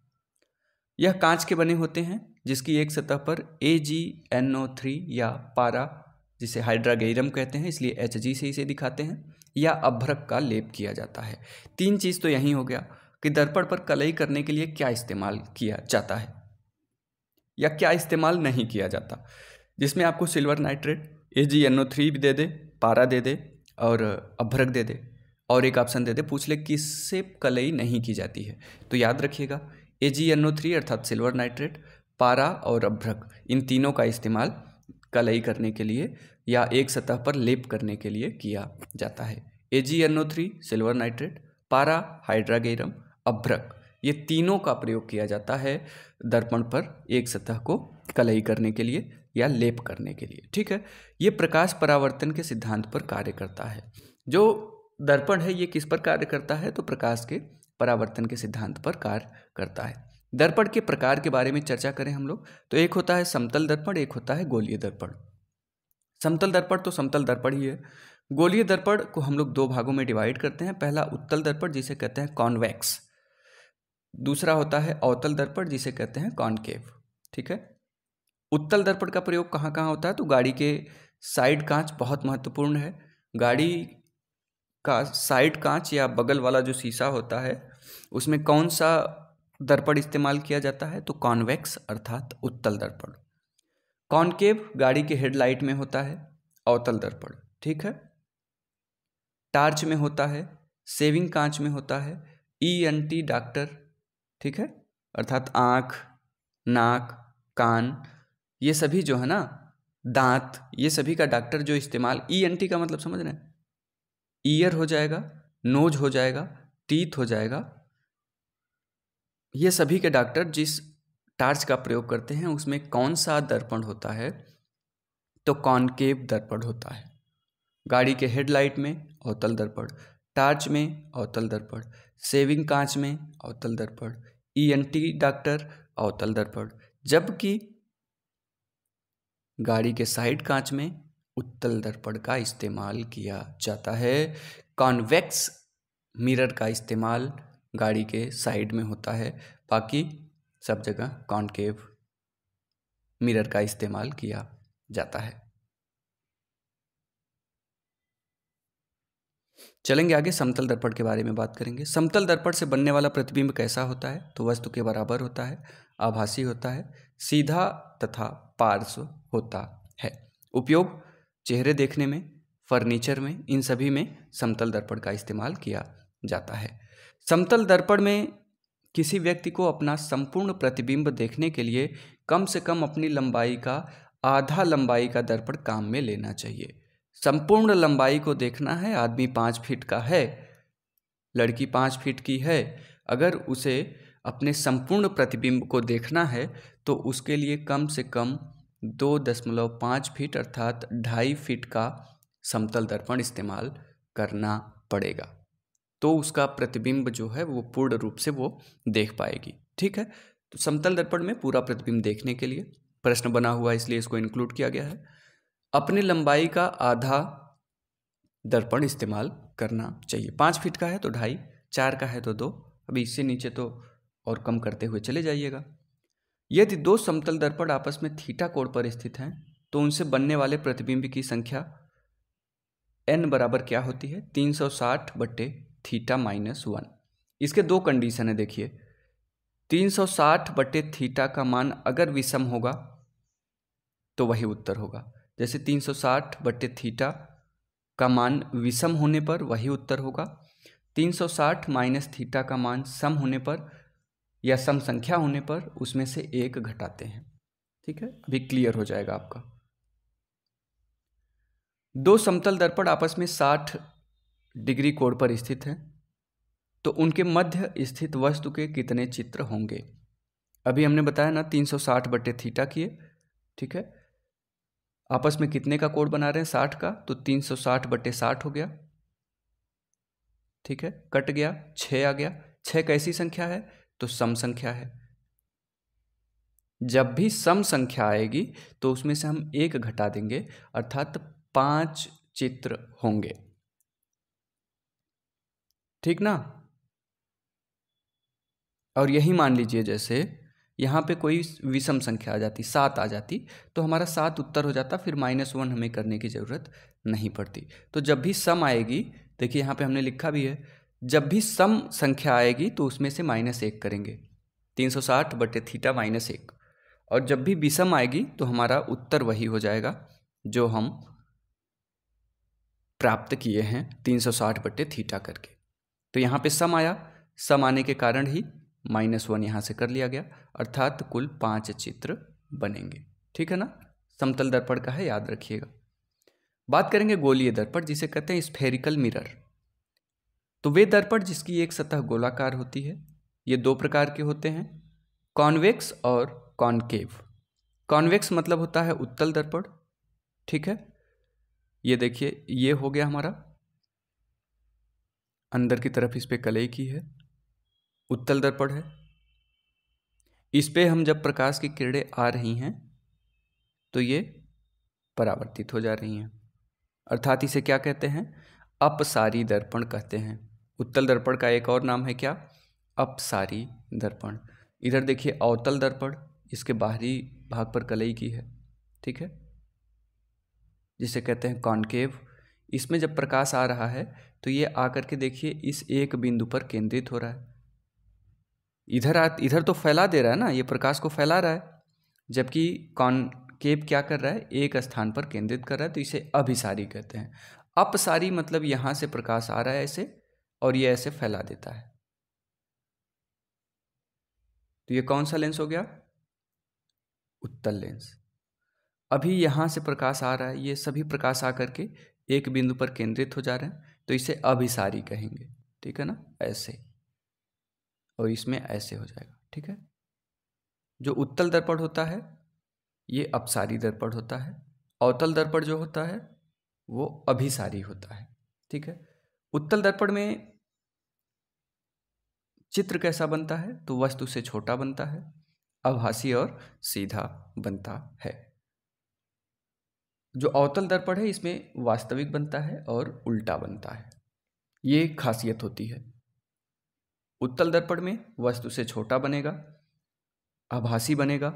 यह कांच के बने होते हैं जिसकी एक सतह पर AgNO3 या पारा, जिसे हाइड्रागेरम कहते हैं इसलिए Hg से इसे दिखाते हैं, या अभ्रक का लेप किया जाता है। तीन चीज़ तो यही हो गया कि दर्पण पर कलई करने के लिए क्या इस्तेमाल किया जाता है या क्या इस्तेमाल नहीं किया जाता, जिसमें आपको सिल्वर नाइट्रेट AgNO3 भी दे दे, पारा दे दे और अभ्रक दे दे, और एक ऑप्शन दे दे पूछ ले किससे कलई नहीं की जाती है। तो याद रखिएगा AgNO3 अर्थात सिल्वर नाइट्रेट, पारा और अभ्रक, इन तीनों का इस्तेमाल कलई करने के लिए या एक सतह पर लेप करने के लिए किया जाता है। AgNO3 सिल्वर नाइट्रेट, पारा हाइड्रागेरम, अभ्रक, ये तीनों का प्रयोग किया जाता है दर्पण पर एक सतह को कलई करने के लिए या लेप करने के लिए। ठीक है। ये प्रकाश परावर्तन के सिद्धांत पर कार्य करता है। जो दर्पण है ये किस पर कार्य करता है? तो प्रकाश के परावर्तन के सिद्धांत पर कार्य करता है। दर्पण के प्रकार के बारे में चर्चा करें हम लोग तो एक होता है समतल दर्पण, एक होता है गोलीय दर्पण। समतल दर्पण तो समतल दर्पण ही है। गोलीय दर्पण को हम लोग दो भागों में डिवाइड करते हैं। पहला उत्तल दर्पण जिसे कहते हैं कॉन्वेक्स, दूसरा होता है अवतल दर्पण जिसे कहते हैं कॉनकेव। ठीक है। उत्तल दर्पण का प्रयोग कहाँ कहाँ होता है? तो गाड़ी के साइड कांच बहुत महत्वपूर्ण है। गाड़ी का साइड कांच या बगल वाला जो शीशा होता है उसमें कौन सा दर्पण इस्तेमाल किया जाता है? तो कॉन्वेक्स अर्थात उत्तल दर्पण। कॉनकेव गाड़ी के हेडलाइट में होता है, अवतल दर्पण। ठीक है। टार्च में होता है, सेविंग कांच में होता है, ENT डॉक्टर, ठीक है, अर्थात आँख, नाक, कान, ये सभी जो है ना, दांत, ये सभी का डॉक्टर जो इस्तेमाल, ENT का मतलब समझ रहे हैं? ईयर हो जाएगा, नोज हो जाएगा, टीथ हो जाएगा, ये सभी के डॉक्टर जिस टार्च का प्रयोग करते हैं उसमें कौन सा दर्पण होता है? तो कॉनकेव दर्पण होता है। गाड़ी के हेडलाइट में अवतल दर्पण, टार्च में अवतल दर्पण, सेविंग कांच में अवतल दर्पण, ENT डॉक्टर अवतल दर्पण, जबकि गाड़ी के साइड कांच में उत्तल दर्पण का इस्तेमाल किया जाता है। कॉन्वेक्स मिरर का इस्तेमाल गाड़ी के साइड में होता है, बाकी सब जगह कॉनकेव मिरर का इस्तेमाल किया जाता है। चलेंगे आगे, समतल दर्पण के बारे में बात करेंगे। समतल दर्पण से बनने वाला प्रतिबिंब कैसा होता है? तो वस्तु के बराबर होता है, आभासी होता है, सीधा तथा पार्श्व होता है। उपयोग चेहरे देखने में, फर्नीचर में, इन सभी में समतल दर्पण का इस्तेमाल किया जाता है। समतल दर्पण में किसी व्यक्ति को अपना संपूर्ण प्रतिबिंब देखने के लिए कम से कम अपनी लंबाई का आधा लंबाई का दर्पण काम में लेना चाहिए। संपूर्ण लंबाई को देखना है। आदमी 5 फीट का है, लड़की 5 फीट की है, अगर उसे अपने संपूर्ण प्रतिबिंब को देखना है तो उसके लिए कम से कम 2.5 फीट अर्थात 2.5 फीट का समतल दर्पण इस्तेमाल करना पड़ेगा, तो उसका प्रतिबिंब जो है वो पूर्ण रूप से वो देख पाएगी। ठीक है, तो समतल दर्पण में पूरा प्रतिबिंब देखने के लिए प्रश्न बना हुआ है, इसलिए इसको इंक्लूड किया गया है। अपनी लंबाई का आधा दर्पण इस्तेमाल करना चाहिए। 5 फीट का है तो 2.5, 4 का है तो 2, अभी इससे नीचे तो और कम करते हुए चले जाइएगा। यदि 2 समतल दर्पण आपस में थीटा कोण पर स्थित हैं तो उनसे बनने वाले प्रतिबिंब की संख्या n बराबर क्या होती है? 360/θ - 1। इसके 2 कंडीशन है। देखिए, 360/θ का मान अगर विषम होगा तो वही उत्तर होगा। जैसे 360/θ का मान विषम होने पर वही उत्तर होगा। 360 - θ का मान सम होने पर या सम संख्या होने पर उसमें से 1 घटाते हैं। ठीक है, अभी क्लियर हो जाएगा आपका। 2 समतल दर्पण आपस में 60 डिग्री कोण पर स्थित हैं तो उनके मध्य स्थित वस्तु के कितने चित्र होंगे? अभी हमने बताया ना 360/θ किए। ठीक है, आपस में कितने का कोण बना रहे हैं? 60 का, तो 360/60 हो गया। ठीक है, कट गया, 6 आ गया। 6 कैसी संख्या है? तो सम संख्या है। जब भी सम संख्या आएगी तो उसमें से हम 1 घटा देंगे, अर्थात 5 चित्र होंगे। ठीक ना? और यही मान लीजिए जैसे यहाँ पे कोई विषम संख्या आ जाती, 7 आ जाती, तो हमारा 7 उत्तर हो जाता, फिर -1 हमें करने की ज़रूरत नहीं पड़ती। तो जब भी सम आएगी, देखिए यहाँ पे हमने लिखा भी है, जब भी सम संख्या आएगी तो उसमें से -1 करेंगे, 360/θ - 1। और जब भी विषम आएगी तो हमारा उत्तर वही हो जाएगा जो हम प्राप्त किए हैं 360/θ करके। तो यहाँ पे सम आया, सम आने के कारण ही -1 यहाँ से कर लिया गया, अर्थात कुल 5 चित्र बनेंगे। ठीक है ना? समतल दर्पण का है, याद रखिएगा। बात करेंगे गोलीय दर्पण, जिसे कहते हैं स्फेरिकल मिरर। तो वे दर्पण जिसकी एक सतह गोलाकार होती है, ये 2 प्रकार के होते हैं, कॉन्वेक्स और कॉनकेव। कॉन्वेक्स मतलब होता है उत्तल दर्पण। ठीक है, ये देखिए, ये हो गया हमारा, अंदर की तरफ इस पे कलई की है, उत्तल दर्पण है। इस पे हम जब प्रकाश की किरणें आ रही हैं तो ये परावर्तित हो जा रही हैं, अर्थात इसे क्या कहते हैं? अपसारी दर्पण कहते हैं। उत्तल दर्पण का एक और नाम है क्या? अपसारी दर्पण। इधर देखिए अवतल दर्पण, इसके बाहरी भाग पर कलई की है। ठीक है, जिसे कहते हैं कॉनकेव। इसमें जब प्रकाश आ रहा है तो ये आकर के देखिए इस एक बिंदु पर केंद्रित हो रहा है। इधर तो फैला दे रहा है ना, ये प्रकाश को फैला रहा है, जबकि कॉनकेव क्या कर रहा है? एक स्थान पर केंद्रित कर रहा है, तो इसे अभिसारी कहते हैं। अपसारी मतलब यहाँ से प्रकाश आ रहा है ऐसे, और ये ऐसे फैला देता है। तो ये कौन सा लेंस हो गया? उत्तल लेंस। अभी यहाँ से प्रकाश आ रहा है, ये सभी प्रकाश आकर के एक बिंदु पर केंद्रित हो जा रहे हैं, तो इसे अभिसारी कहेंगे। ठीक है ना? ऐसे, और इसमें ऐसे हो जाएगा। ठीक है, जो उत्तल दर्पण होता है ये अपसारी दर्पण होता है, अवतल दर्पण जो होता है वो अभिसारी होता है। ठीक है, उत्तल दर्पण में चित्र कैसा बनता है? तो वस्तु से छोटा बनता है, आभासी और सीधा बनता है। जो अवतल दर्पण है इसमें वास्तविक बनता है और उल्टा बनता है, ये खासियत होती है। उत्तल दर्पण में वस्तु से छोटा बनेगा, आभासी बनेगा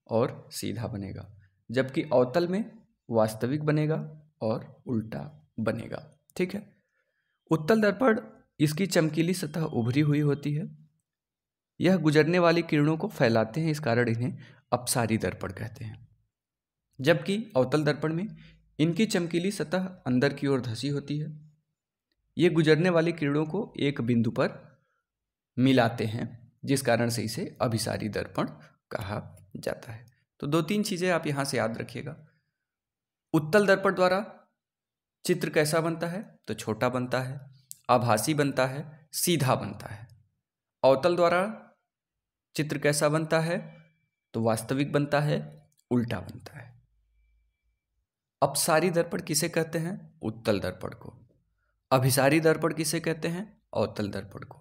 और सीधा बनेगा, जबकि अवतल में वास्तविक बनेगा और उल्टा बनेगा। ठीक है, उत्तल दर्पण इसकी चमकीली सतह उभरी हुई होती है, यह गुजरने वाली किरणों को फैलाते हैं, इस कारण इन्हें अपसारी दर्पण कहते हैं। जबकि अवतल दर्पण में इनकी चमकीली सतह अंदर की ओर धंसी होती है। ये गुजरने वाली किरणों को एक बिंदु पर मिलाते हैं, जिस कारण से इसे अभिसारी दर्पण कहा जाता है। तो 2-3 चीजें आप यहां से याद रखिएगा। उत्तल दर्पण द्वारा चित्र कैसा बनता है? तो छोटा बनता है, आभासी बनता है, सीधा बनता है। अवतल द्वारा चित्र कैसा बनता है? तो वास्तविक बनता है, उल्टा बनता है। अपसारी दर्पण किसे कहते हैं? उत्तल दर्पण को। अभिसारी दर्पण किसे कहते हैं? अवतल दर्पण को।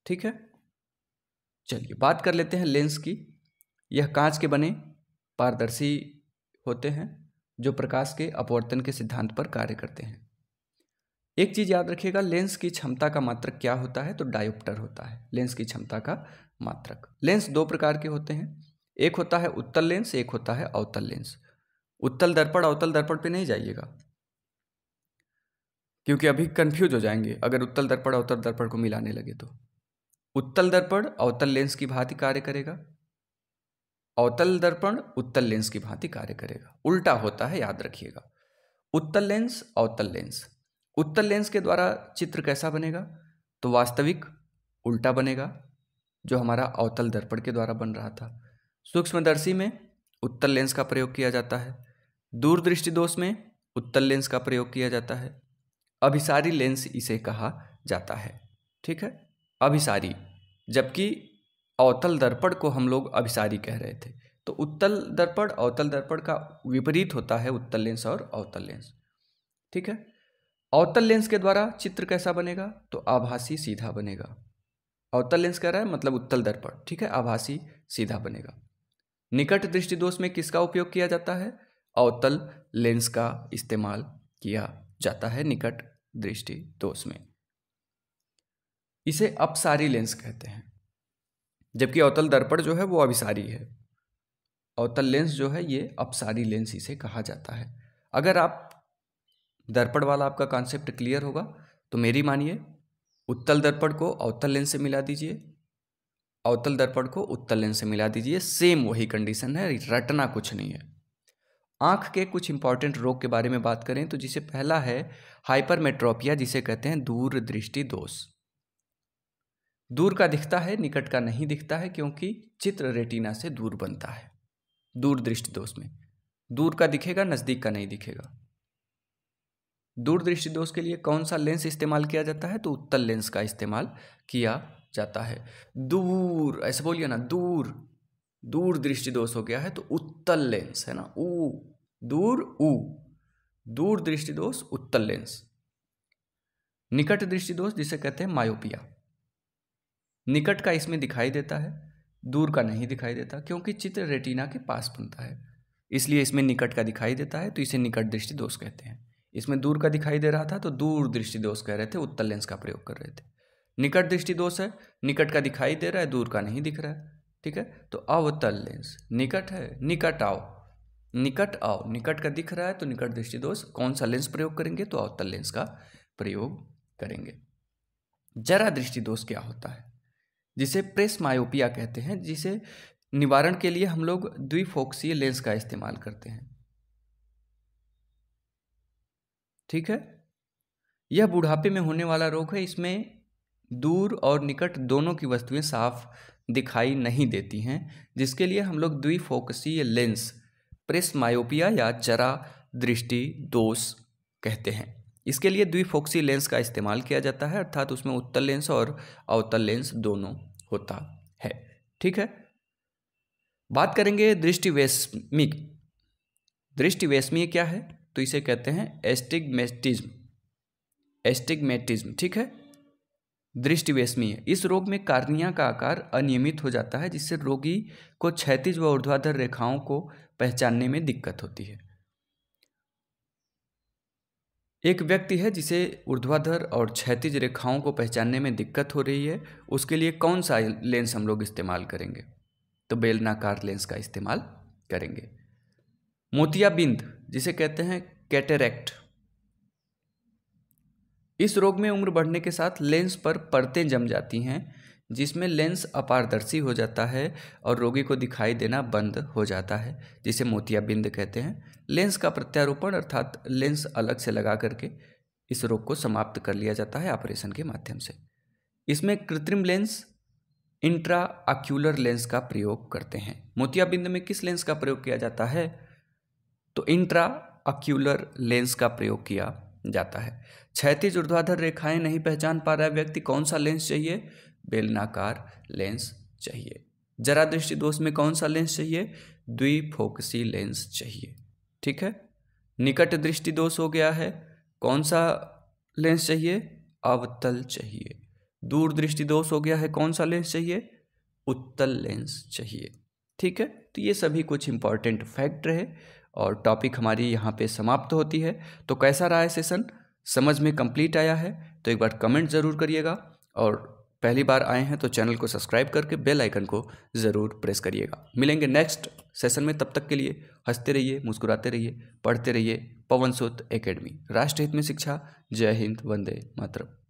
ठीक है, चलिए बात कर लेते हैं लेंस की। यह कांच के बने पारदर्शी होते हैं जो प्रकाश के अपवर्तन के सिद्धांत पर कार्य करते हैं। एक चीज याद रखिएगा, लेंस की क्षमता का मात्रक क्या होता है? तो डायोप्टर होता है लेंस की क्षमता का मात्रक। लेंस 2 प्रकार के होते हैं, एक होता है उत्तल लेंस, एक होता है अवतल लेंस। उत्तल दर्पण अवतल दर्पण पे नहीं जाइएगा, क्योंकि अभी कंफ्यूज हो जाएंगे अगर उत्तल दर्पण अवतल दर्पण को मिलाने लगे तो। उत्तल दर्पण अवतल लेंस की भांति कार्य करेगा, अवतल दर्पण उत्तल लेंस की भांति कार्य करेगा। उल्टा होता है, याद रखिएगा। उत्तल लेंस अवतल लेंस। उत्तल लेंस के द्वारा चित्र कैसा बनेगा? तो वास्तविक उल्टा बनेगा, जो हमारा अवतल दर्पण के द्वारा बन रहा था। सूक्ष्मदर्शी में उत्तल लेंस का प्रयोग किया जाता है, दूरदृष्टि दोष में उत्तल लेंस का प्रयोग किया जाता है, अभिसारी लेंस इसे कहा जाता है। ठीक है, अभिसारी, जबकि अवतल दर्पण को हम लोग अभिसारी कह रहे थे। तो उत्तल दर्पण अवतल दर्पण का विपरीत होता है उत्तल लेंस और अवतल लेंस। ठीक है, अवतल लेंस के द्वारा चित्र कैसा बनेगा? तो आभासी सीधा बनेगा। अवतल लेंस कह रहा है मतलब उत्तल दर्पण, ठीक है, आभासी सीधा बनेगा। निकट दृष्टि दोष में किसका उपयोग किया जाता है? अवतल लेंस का इस्तेमाल किया जाता है निकट दृष्टि दोष में। इसे अपसारी लेंस कहते हैं, जबकि अवतल दर्पण जो है वो अभिसारी है। अवतल लेंस जो है ये अपसारी लेंस इसे कहा जाता है। अगर आप दर्पण वाला आपका कॉन्सेप्ट क्लियर होगा तो मेरी मानिए, उत्तल दर्पण को अवतल लेंस से मिला दीजिए, अवतल दर्पण को उत्तल लेंस से मिला दीजिए, सेम वही कंडीशन है, रटना कुछ नहीं है। आंख के कुछ इंपॉर्टेंट रोग के बारे में बात करें तो जिसे पहला है हाइपरमेट्रोपिया, जिसे कहते हैं दूर दृष्टि दोष। दूर का दिखता है, निकट का नहीं दिखता है, क्योंकि चित्र रेटिना से दूर बनता है। दूर दृष्टि दोष में दूर का दिखेगा, नजदीक का नहीं दिखेगा। दूर दृष्टि दोष के लिए कौन सा लेंस इस्तेमाल किया जाता है? तो उत्तल लेंस का इस्तेमाल किया जाता है। दूर ऐसे बोलिए ना, दूर, दूर दृष्टि दोष हो गया है तो उत्तल लेंस है ना, ऊ दूर, ऊ दूर दृष्टि दोष उत्तल लेंस। निकट दृष्टि दोष जिसे कहते हैं मायोपिया, निकट का इसमें दिखाई देता है, दूर का नहीं दिखाई देता, क्योंकि चित्र रेटिना के पास बनता है, इसलिए इसमें निकट का दिखाई देता है, तो इसे निकट दृष्टि दोष कहते हैं। इसमें दूर का दिखाई दे रहा था तो दूर दृष्टि दोष कह रहे थे, उत्तल लेंस का प्रयोग कर रहे थे। निकट दृष्टि दोष है, निकट का दिखाई दे रहा है, दूर का नहीं दिख रहा है। ठीक है, तो अवतल लेंस, निकट है, निकट आओ, निकट आओ, निकट का दिख रहा है तो निकट दृष्टि दोष। कौन सा लेंस प्रयोग करेंगे? तो अवतल लेंस का प्रयोग करेंगे। जरा दृष्टि दोष क्या होता है? जिसे प्रेस मायोपिया कहते हैं, जिसे निवारण के लिए हम लोग द्विफोक्सीय लेंस का इस्तेमाल करते हैं। ठीक है, यह बुढ़ापे में होने वाला रोग है। इसमें दूर और निकट दोनों की वस्तुएं साफ दिखाई नहीं देती हैं, जिसके लिए हम लोग द्विफोकसीय लेंस प्रेस मायोपिया या जरा दृष्टि दोष कहते हैं। इसके लिए द्विफोक्सीय लेंस का इस्तेमाल किया जाता है, अर्थात उसमें उत्तल लेंस और अवतल लेंस दोनों होता है। ठीक है, बात करेंगे दृष्टिवैषम्य। दृष्टिवैषम्य क्या है? तो इसे कहते हैं एस्टिग्मेटिज्म, एस्टिग्मेटिज्म। ठीक है, दृष्टिवैषम्य, इस रोग में कार्निया का आकार अनियमित हो जाता है, जिससे रोगी को क्षैतिज व ऊर्ध्वाधर रेखाओं को पहचानने में दिक्कत होती है। एक व्यक्ति है जिसे ऊर्ध्वाधर और क्षैतिज रेखाओं को पहचानने में दिक्कत हो रही है, उसके लिए कौन सा लेंस हम लोग इस्तेमाल करेंगे? तो बेलनाकार लेंस का इस्तेमाल करेंगे। मोतियाबिंद, जिसे कहते हैं कैटेरैक्ट, इस रोग में उम्र बढ़ने के साथ लेंस पर परतें जम जाती हैं, जिसमें लेंस अपारदर्शी हो जाता है और रोगी को दिखाई देना बंद हो जाता है, जिसे मोतियाबिंद कहते हैं। लेंस का प्रत्यारोपण अर्थात लेंस अलग से लगा करके इस रोग को समाप्त कर लिया जाता है ऑपरेशन के माध्यम से। इसमें कृत्रिम लेंस इंट्रा ऑक्यूलर लेंस का प्रयोग करते हैं। मोतियाबिंद में किस लेंस का प्रयोग किया जाता है? तो इंट्रा ऑक्यूलर लेंस का प्रयोग किया जाता है। क्षैतिज ऊर्ध्वाधर रेखाएं नहीं पहचान पा रहा व्यक्ति, कौन सा लेंस चाहिए? बेलनाकार लेंस चाहिए। जरा दृष्टि दोष में कौन सा लेंस चाहिए? द्विफोकसी लेंस चाहिए। ठीक है। निकट दृष्टि दोष हो गया है, कौन सा लेंस चाहिए? अवतल चाहिए। दूर दृष्टि दोष हो गया है, कौन सा लेंस चाहिए? उत्तल लेंस चाहिए। ठीक है। तो ये सभी कुछ इंपॉर्टेंट फैक्ट रहे और टॉपिक हमारी यहाँ पे समाप्त होती है। तो कैसा रहा है सेशन? समझ में कंप्लीट आया है तो एक बार कमेंट ज़रूर करिएगा, और पहली बार आए हैं तो चैनल को सब्सक्राइब करके बेल आइकन को ज़रूर प्रेस करिएगा। मिलेंगे नेक्स्ट सेशन में, तब तक के लिए हंसते रहिए, मुस्कुराते रहिए, पढ़ते रहिए। पवन सूत एकेडमी, राष्ट्र हित में शिक्षा। जय हिंद, वंदे मातरम।